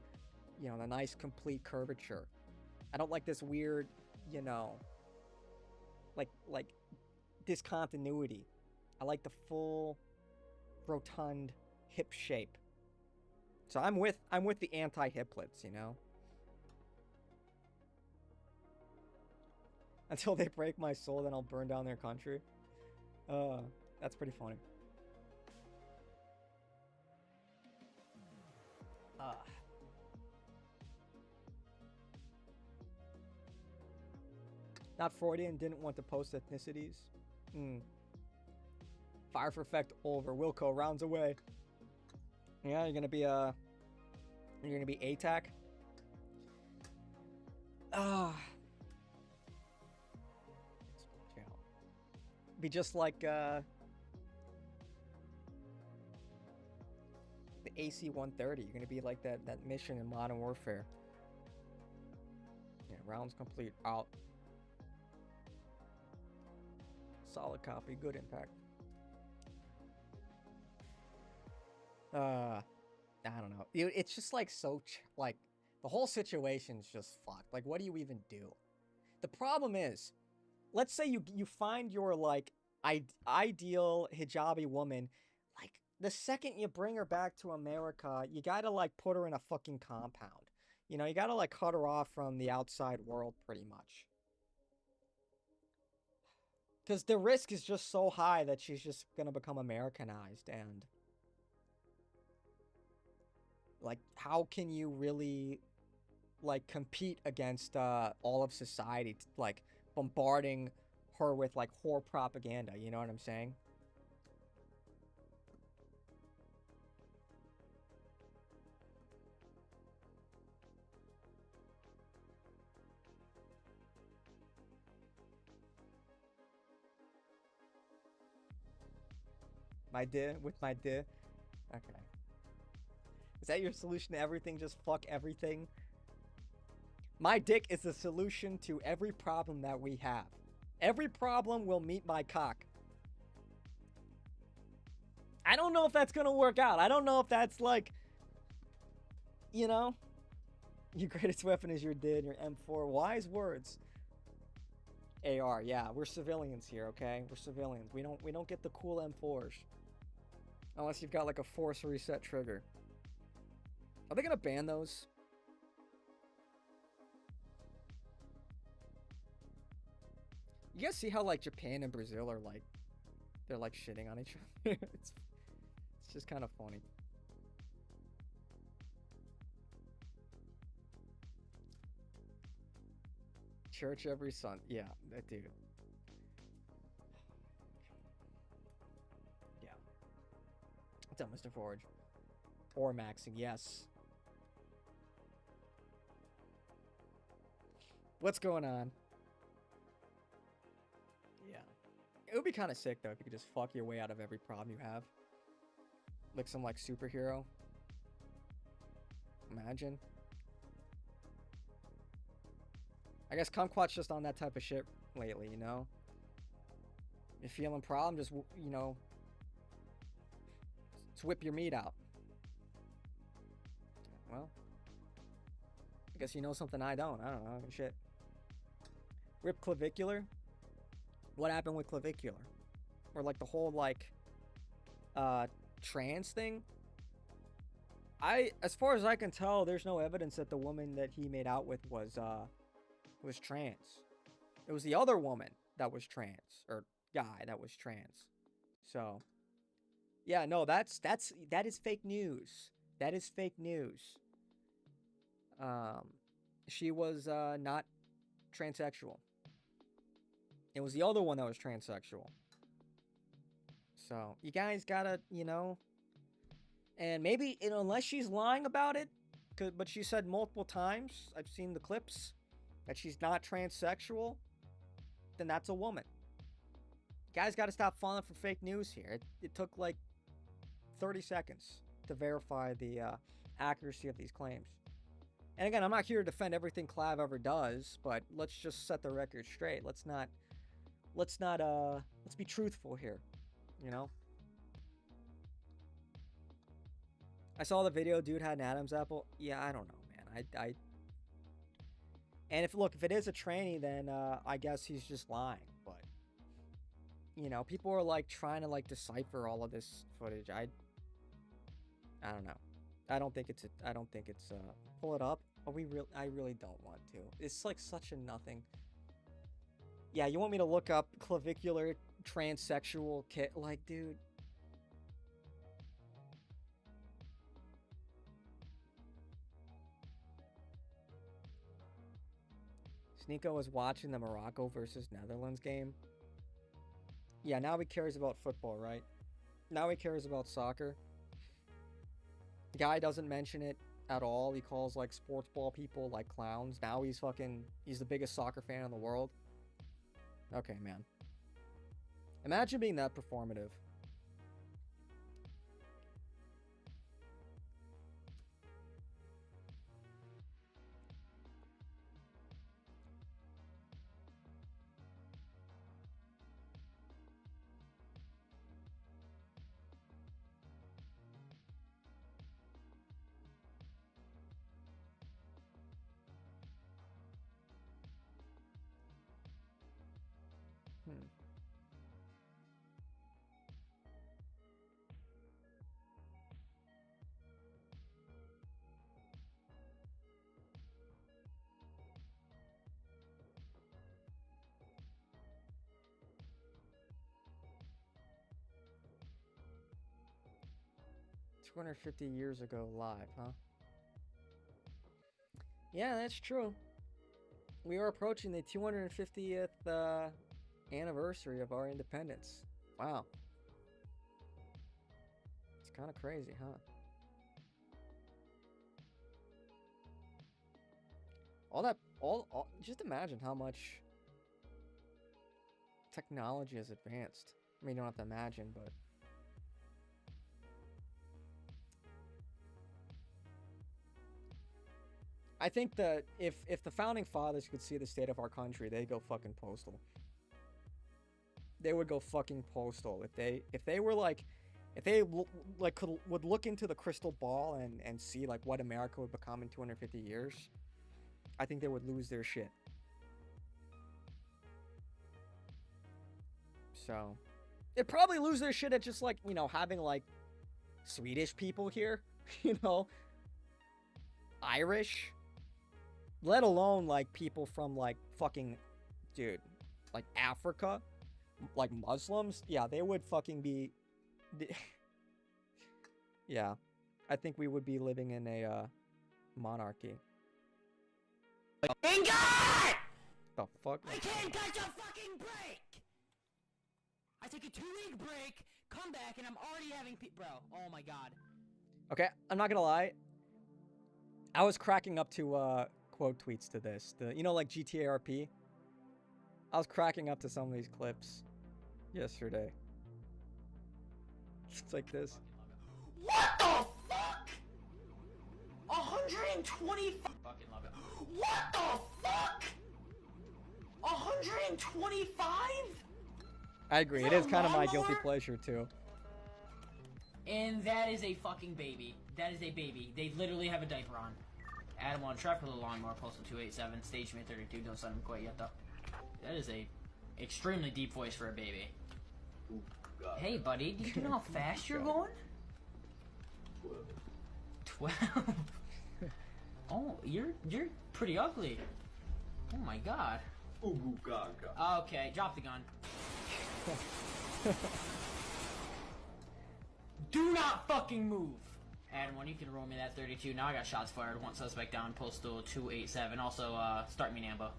you know, the nice complete curvature. I don't like this weird, you know, like discontinuity. I like the full rotund hip shape. So I'm with the anti-hiplets, you know. Until they break my soul, then I'll burn down their country. That's pretty funny. Not Freudian, didn't want to post ethnicities. Fire for effect over. Wilco rounds away. Yeah, you're gonna be ATAC. Be just like the AC-130. You're gonna be like that mission in Modern Warfare. Yeah, rounds complete. Out. Solid copy. Good impact. I don't know. It's just like so like the whole situation's just fucked. Like, what do you even do? The problem is, let's say you find your like ideal hijabi woman. Like the second you bring her back to America, you gotta like put her in a fucking compound. You know, you gotta like cut her off from the outside world pretty much. Because the risk is just so high that she's just gonna become Americanized, and like, how can you really like compete against all of society, like bombarding her with like whore propaganda? You know what I'm saying? My dick with my dick. Okay. Is that your solution to everything? Just fuck everything? My dick is the solution to every problem that we have. Every problem will meet my cock. I don't know if that's gonna work out. I don't know if that's like, you know, your greatest weapon is your DID, your M4. Wise words. AR, yeah, we're civilians here, okay? We're civilians. We don't get the cool M4s. Unless you've got like a force reset trigger. Are they gonna ban those? You guys see how like Japan and Brazil are like, they're like shitting on each other? It's just kind of funny. Church every Sunday. Yeah, that dude. Yeah. What's up, Mr. Forge? Or maxing, yes. What's going on? Yeah. It would be kind of sick, though, if you could just fuck your way out of every problem you have. Like some, like, superhero. Imagine. I guess Kumquat's just on that type of shit lately, you know? You're feeling problem, just, you know, just whip your meat out. Well, I guess you know something I don't. I don't know. Shit. Rip clavicular? What happened with clavicular? Or like the whole like trans thing? As far as I can tell, there's no evidence that the woman that he made out with was trans. It was the other woman that was trans, or guy that was trans. So yeah, no, that is fake news. That is fake news. She was not transsexual. It was the other one that was transsexual. So you guys gotta, you know, and maybe, you know, unless she's lying about it, but she said multiple times, I've seen the clips, that she's not transsexual, then that's a woman. You guys gotta stop falling for fake news here. It took like 30 seconds to verify the accuracy of these claims. And again, I'm not here to defend everything Clav ever does, but let's just set the record straight. Let's be truthful here, you know? I saw the video, dude had an Adam's apple. Yeah, I don't know, man. And if it is a tranny, then I guess he's just lying. But you know, people are like trying to like decipher all of this footage. I don't know. I don't think it's pull it up. I really don't want to. It's like such a nothing. Yeah, you want me to look up clavicular transsexual kit? Like, dude. Sneeko was watching the Morocco versus Netherlands game. Yeah, now he cares about football, right? Now he cares about soccer. The guy doesn't mention it at all. He calls like sports ball people like clowns. Now he's the biggest soccer fan in the world. Okay, man. Imagine being that performative. 250 years ago live, huh? Yeah, that's true. We are approaching the 250th anniversary of our independence. Wow. It's kind of crazy, huh? Just imagine how much technology has advanced. I mean, you don't have to imagine, but I think that if the founding fathers could see the state of our country, they'd go fucking postal. They would go fucking postal if they were like, if they would look into the crystal ball and see like what America would become in 250 years. I think they would lose their shit. So they'd probably lose their shit at just like, you know, having like Swedish people here, you know, Irish, let alone like people from like fucking, dude, like Africa, like Muslims. Yeah, they would fucking be. Yeah, I think we would be living in a monarchy. God! The fuck? I can't catch a fucking break! I take a 2-week break, come back, and I'm already having bro, oh my god. Okay, I'm not gonna lie. I was cracking up to quote tweets to this. You know, like GTA RP? I was cracking up to some of these clips yesterday. It's like this. What the fuck? 120 fucking love it. What the fuck? 125? I agree. It is kind of my guilty pleasure too. And that is a fucking baby. That is a baby. They literally have a diaper on. Adam on track for the lawnmower, postal 287, stage me 32. Don't send him quite yet though. That is a extremely deep voice for a baby. Ooh, God. Hey buddy, do you know how fast you're going? 12. Oh, you're pretty ugly. Oh my god. Ooh, God, God. Okay, drop the gun. Do not fucking move. Adam, when you can roll me that 32. Now I got shots fired. One suspect down, postal 287. Also, start me Nambo.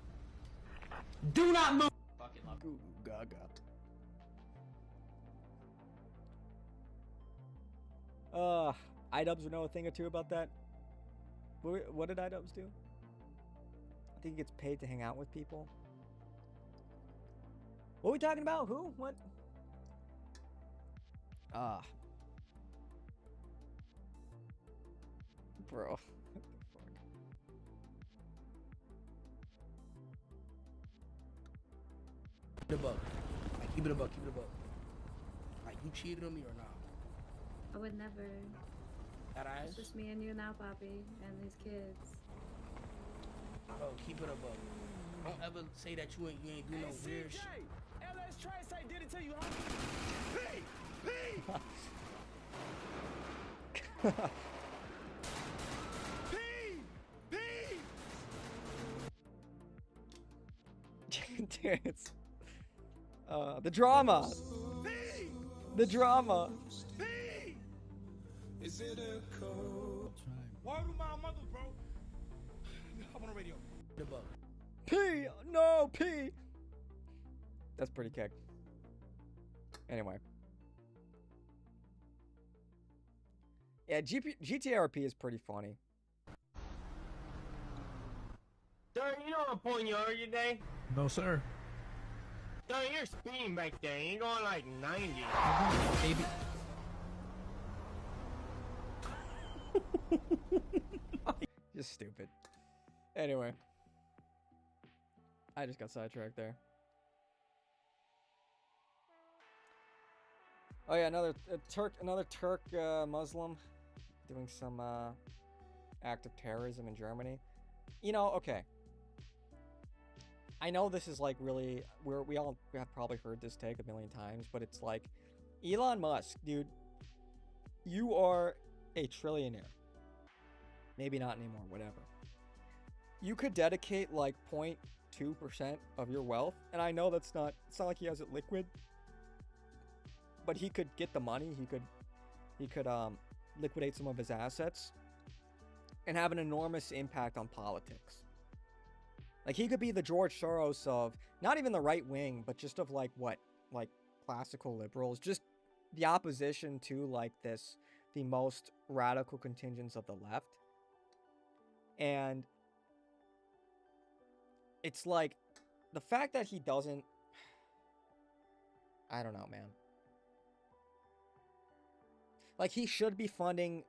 Do not move. Fucking love. Ooh, gaga. iDubbbz would know a thing or two about that. What did iDubbbz do? I think he gets paid to hang out with people. What are we talking about? Who? What? Bro. What the fuck? Keep it a buck. Like, keep it a buck, keep it a buck. Like, you cheated on me or not? I would never. That ass? It's just me and you now, Bobby, and these kids. Bro, keep it a buck. Don't ever say that you ain't do no weird shit. LS Tri-Site did it to you, huh? Dude, it's the drama. The drama. Is it a code? Word to my mother, bro. I'm on the radio. Keep it a buck. P! No, P! That's pretty kick. Anyway. Yeah, GTRP is pretty funny. Sir, you know what point you are today? No, sir. Sir, you're speeding back there. You're going like 90. Baby. Just stupid. Anyway. I just got sidetracked there. Oh yeah, another Turk Muslim doing some act of terrorism in Germany. You know, okay. I know this is like really we have probably heard this take a million times, but it's like Elon Musk, dude, you are a trillionaire. Maybe not anymore, whatever. You could dedicate like 0.2% of your wealth, and I know it's not like he has it liquid, but he could get the money. He could liquidate some of his assets and have an enormous impact on politics. Like, he could be the George Soros of not even the right wing, but just of like classical liberals, just the opposition to like the most radical contingents of the left. And it's like the fact that he doesn't, I don't know, man. Like, he should be funding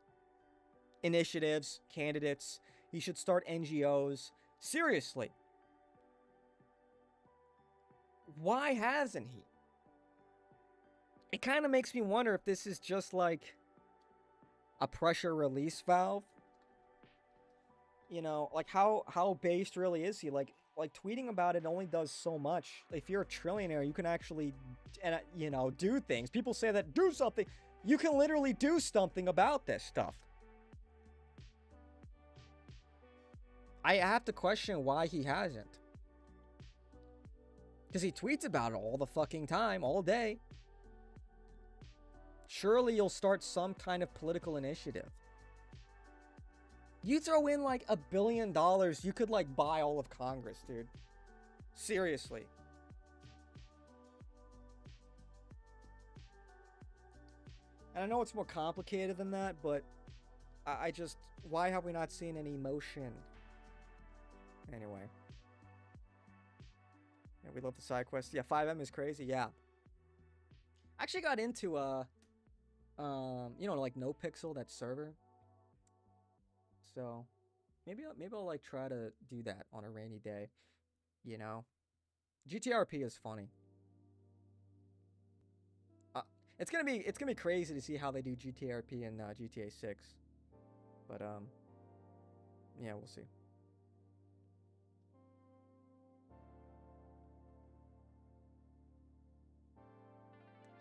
initiatives, candidates. He should start NGOs. Seriously. Why hasn't he? It kind of makes me wonder if this is just like a pressure release valve. You know, like how based really is he? Like tweeting about it only does so much. If you're a trillionaire, you can actually, you know, do things. People say that do something. You can literally do something about this stuff. I have to question why he hasn't. Because he tweets about it all the fucking time, all day. Surely you'll start some kind of political initiative. You throw in like $1 billion, you could like buy all of Congress, dude. Seriously. And I know it's more complicated than that, but I just, why have we not seen any motion? Anyway. Yeah, we love the side quests. Yeah, 5M is crazy. Yeah. I actually got into, you know, like NoPixel, that server. So maybe I'll like try to do that on a rainy day, you know. GTRP is funny. It's gonna be crazy to see how they do GTRP in GTA 6, but yeah, we'll see.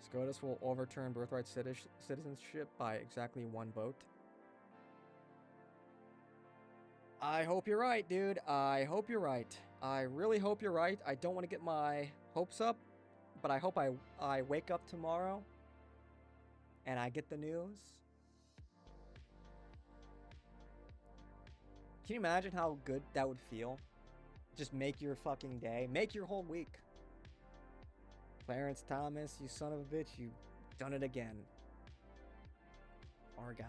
SCOTUS will overturn Birthright citizenship by exactly 1 vote. I hope you're right, dude. I hope you're right. I really hope you're right. I don't want to get my hopes up, but I hope I wake up tomorrow and I get the news. Can you imagine how good that would feel? Just make your fucking day. Make your whole week. Clarence Thomas, you son of a bitch, you done it again. Our guy.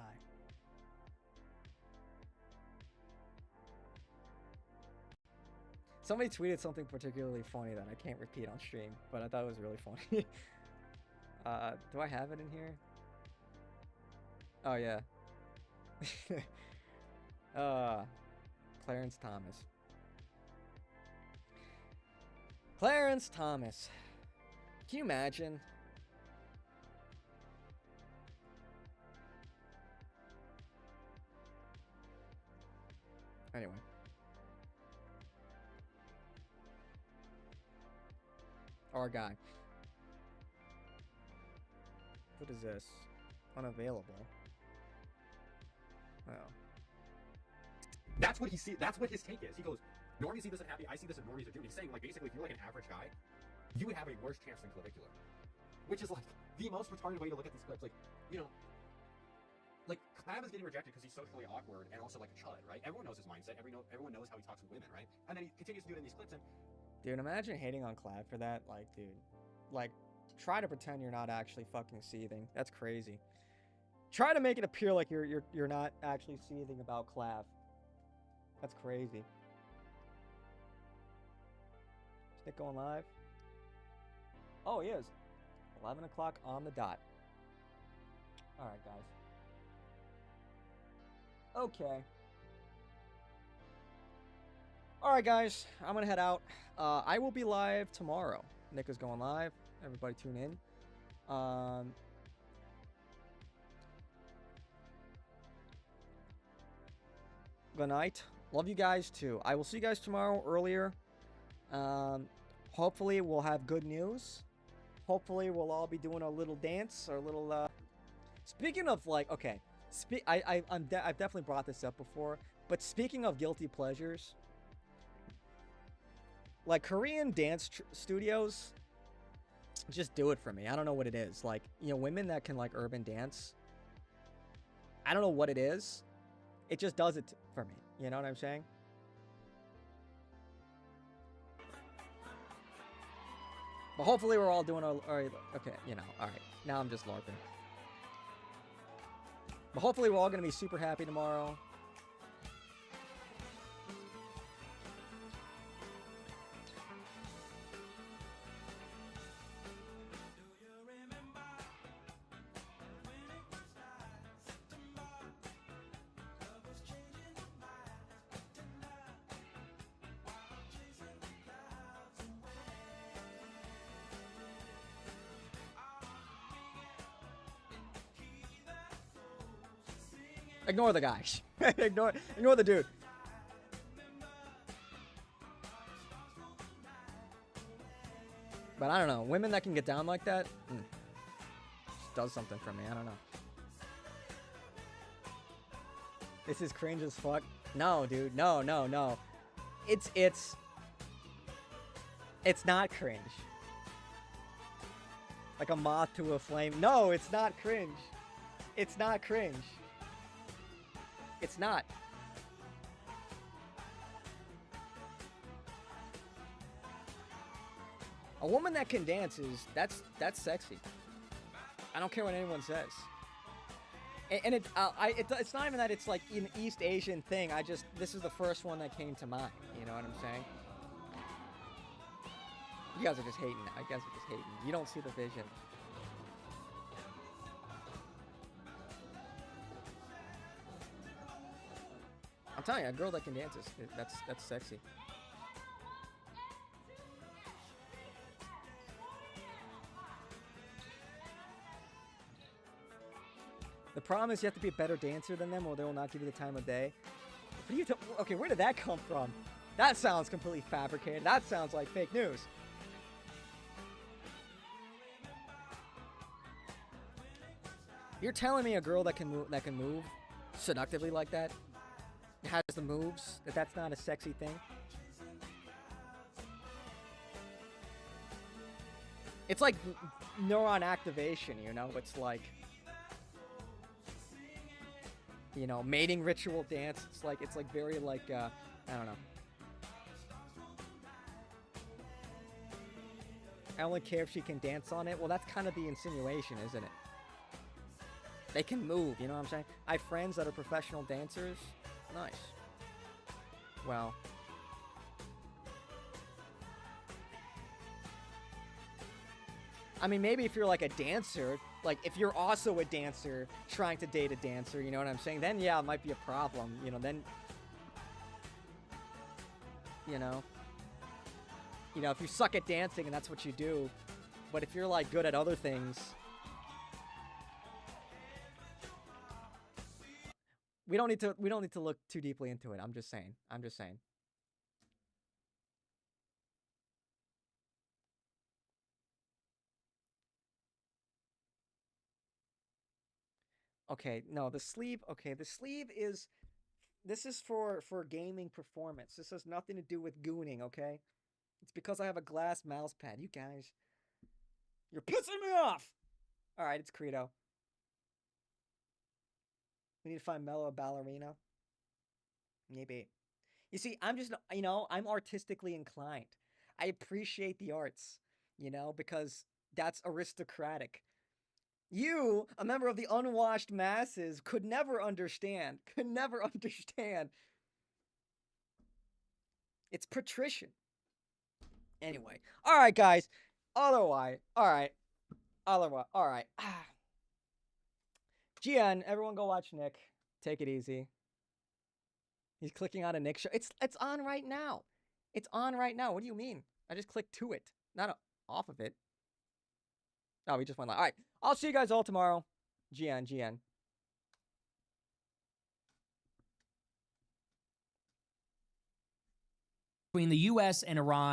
Somebody tweeted something particularly funny that I can't repeat on stream, but I thought it was really funny. Do I have it in here? Oh, yeah. Clarence Thomas. Clarence Thomas. Can you imagine? Anyway. Our guy. What is this? Unavailable. Oh. That's what he see. That's what his take is. He goes, normies see this and happy. I see this and normies are doing. He's saying, like, basically, if you're like an average guy, you would have a worse chance than clavicular, which is like the most retarded way to look at these clips. Like, you know, like Clav is getting rejected because he's socially awkward and also like a chud, right? Everyone knows his mindset. Everyone knows how he talks with women, right? And then he continues to do it in these clips. And dude, imagine hating on Clav for that. Like, dude, like, try to pretend you're not actually fucking seething. That's crazy. Try to make it appear like you're not actually seething about Clav. That's crazy. Is Nick going live? Oh, he is. 11 o'clock on the dot. Alright, guys. Okay. Alright, guys. I'm gonna head out. I will be live tomorrow. Nick is going live. Everybody tune in. Good night. Love you guys too. I will see you guys tomorrow earlier. Hopefully we'll have good news. Hopefully we'll all be doing a little dance or a little speaking of, like, okay, I've definitely brought this up before, but speaking of guilty pleasures, like, Korean dance studios just do it for me. I don't know what it is. Like, you know, women that can, like, urban dance, I don't know what it is. It just does it for me. You know what I'm saying? But hopefully we're all doing all right. Okay, you know, all right. Now I'm just LARPing. But hopefully we're all going to be super happy tomorrow. Ignore the guy. ignore the dude. But I don't know. Women that can get down like that just does something for me. I don't know. This is cringe as fuck. No, dude. No. It's not cringe. Like a moth to a flame. No, it's not cringe. It's not cringe. It's not. A woman that can dance that's sexy. I don't care what anyone says. And it's not even that it's like an East Asian thing. This is the first one that came to mind. You know what I'm saying? You guys are just hating. I guys are just hating. You don't see the vision. I'm telling you, a girl that can dance that's sexy. The problem is you have to be a better dancer than them, or they will not give you the time of day. Okay, where did that come from? That sounds completely fabricated. That sounds like fake news. You're telling me a girl that can move seductively like that, has the moves, that's not a sexy thing? It's like neuron activation, you know? It's like, you know, mating ritual dance. It's like very like, I don't know. I only care if she can dance on it. Well, that's kind of the insinuation, isn't it? They can move, you know what I'm saying? I have friends that are professional dancers. Nice. Well. I mean, maybe if you're like a dancer, like if you're also a dancer trying to date a dancer, you know what I'm saying? Then yeah, it might be a problem, you know, then, you know, if you suck at dancing and that's what you do, but if you're like good at other things, we don't need to look too deeply into it. I'm just saying. Okay, no, the sleeve is, this is for gaming performance. This has nothing to do with gooning, okay? It's because I have a glass mouse pad. You guys, you're pissing me off! Alright, it's Credo. We need to find Mello a ballerina. Maybe. You see, I'm just, I'm artistically inclined. I appreciate the arts, because that's aristocratic. You, a member of the unwashed masses, could never understand. It's patrician. Anyway. Alright, guys. Alright. GN, everyone go watch Nick. Take it easy. He's clicking on a Nick show. It's on right now. It's on right now. What do you mean? I just clicked to it, not off of it. Oh, we just went live. All right. I'll see you guys all tomorrow. GN. Between the U.S. and Iran.